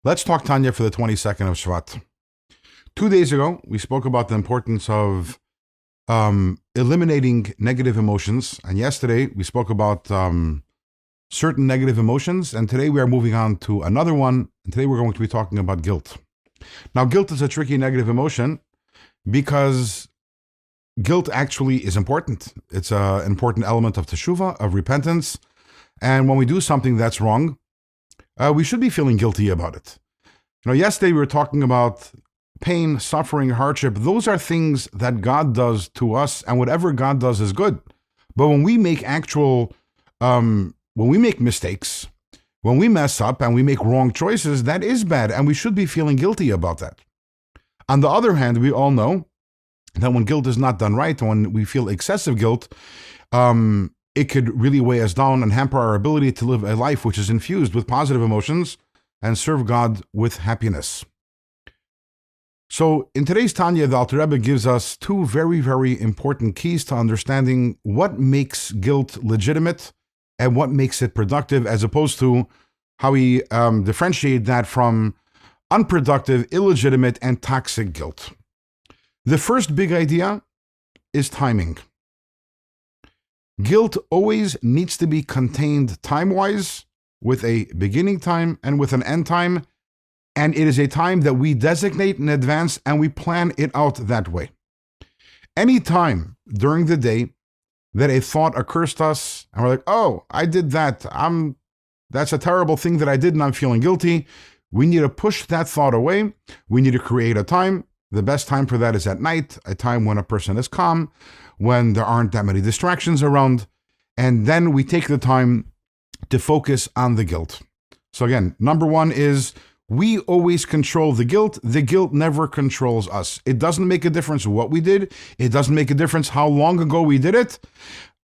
Let's talk Tanya for the 22nd of Shevat. 2 days ago, we spoke about the importance of eliminating negative emotions. And yesterday, we spoke about certain negative emotions. And today, we are moving on to another one. And today, we're going to be talking about guilt. Now, guilt is a tricky negative emotion because guilt actually is important. It's an important element of teshuvah, of repentance. And when we do something that's wrong, we should be feeling guilty about it. Yesterday we were talking about pain, suffering, hardship. Those are things that God does to us, and whatever God does is good. But when we make when we make mistakes, when we mess up and we make wrong choices, that is bad, and we should be feeling guilty about that. On the other hand, we all know that when guilt is not done right, when we feel excessive guilt, it could really weigh us down and hamper our ability to live a life which is infused with positive emotions and serve God with happiness. So in today's Tanya, the Alter Rebbe gives us two very, very important keys to understanding what makes guilt legitimate and what makes it productive, as opposed to how we differentiate that from unproductive, illegitimate, and toxic guilt. The first big idea is timing. Guilt always needs to be contained time-wise, with a beginning time and with an end time, and it is a time that we designate in advance and we plan it out that way. Any time during the day that a thought occurs to us and we're like, oh, I did that, that's a terrible thing that I did and I'm feeling guilty, we need to push that thought away. We need to create a time. The best time for that is at night, a time when a person is calm, when there aren't that many distractions around, and then we take the time to focus on the guilt. So again, number one is we always control the guilt. The guilt never controls us. It doesn't make a difference what we did. It doesn't make a difference how long ago we did it.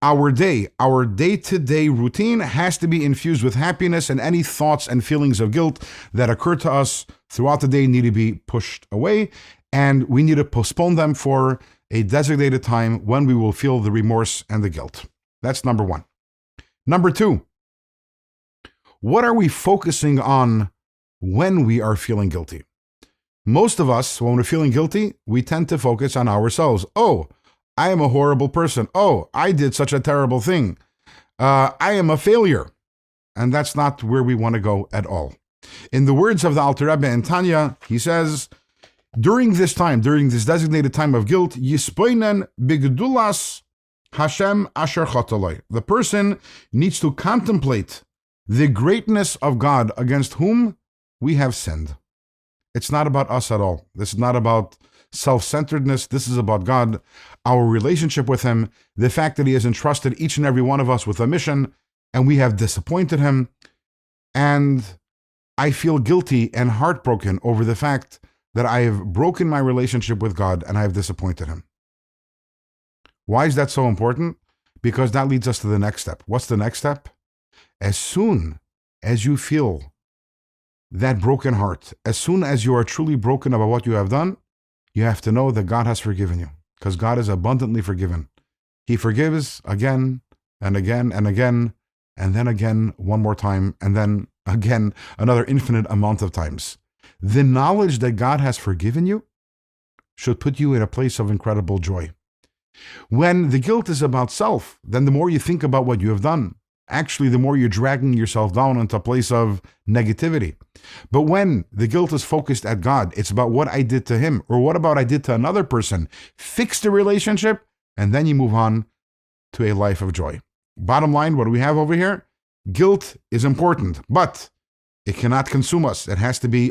Our day-to-day routine has to be infused with happiness, and any thoughts and feelings of guilt that occur to us throughout the day need to be pushed away, and we need to postpone them for a designated time when we will feel the remorse and the guilt. That's number one. Number two, what are we focusing on when we are feeling guilty? Most of us, when we're feeling guilty, we tend to focus on ourselves. Oh, I am a horrible person. Oh, I did such a terrible thing. I am a failure. And that's not where we want to go at all. In the words of the Alter Rebbe and Tanya, he says, during this designated time of guilt, Yispoinen bigdulas Hashem asher chotaloi. The person needs to contemplate the greatness of God against whom we have sinned. It's not about us at all. This is not about self-centeredness. This is about God, our relationship with Him, the fact that He has entrusted each and every one of us with a mission, and we have disappointed Him. And I feel guilty and heartbroken over the fact that I have broken my relationship with God and I have disappointed Him. Why is that so important? Because that leads us to the next step. What's the next step? As soon as you feel that broken heart, as soon as you are truly broken about what you have done, you have to know that God has forgiven you, because God is abundantly forgiven. He forgives again and again and again, and then again one more time, and then again another infinite amount of times. The knowledge that God has forgiven you should put you in a place of incredible joy. When the guilt is about self, then the more you think about what you have done, actually, the more you're dragging yourself down into a place of negativity. But when the guilt is focused at God, it's about what I did to Him, or what about I did to another person. Fix the relationship, and then you move on to a life of joy. Bottom line, what do we have over here? Guilt is important, but it cannot consume us. It has to be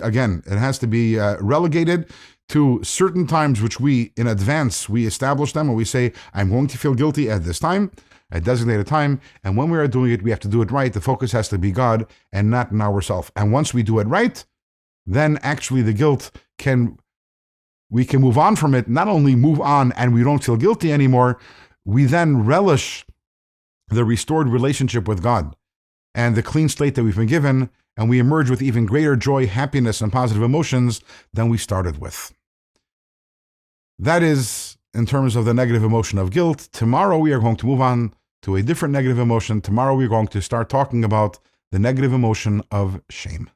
relegated to certain times which we, in advance, we establish them, and we say, I'm going to feel guilty at this time, a designated time, and when we are doing it, we have to do it right. The focus has to be God and not in ourselves. And once we do it right, then actually the guilt we can move on from it. Not only move on and we don't feel guilty anymore, we then relish the restored relationship with God and the clean slate that we've been given, and we emerge with even greater joy, happiness, and positive emotions than we started with. That is in terms of the negative emotion of guilt. Tomorrow we are going to move on to a different negative emotion. Tomorrow we're going to start talking about the negative emotion of shame.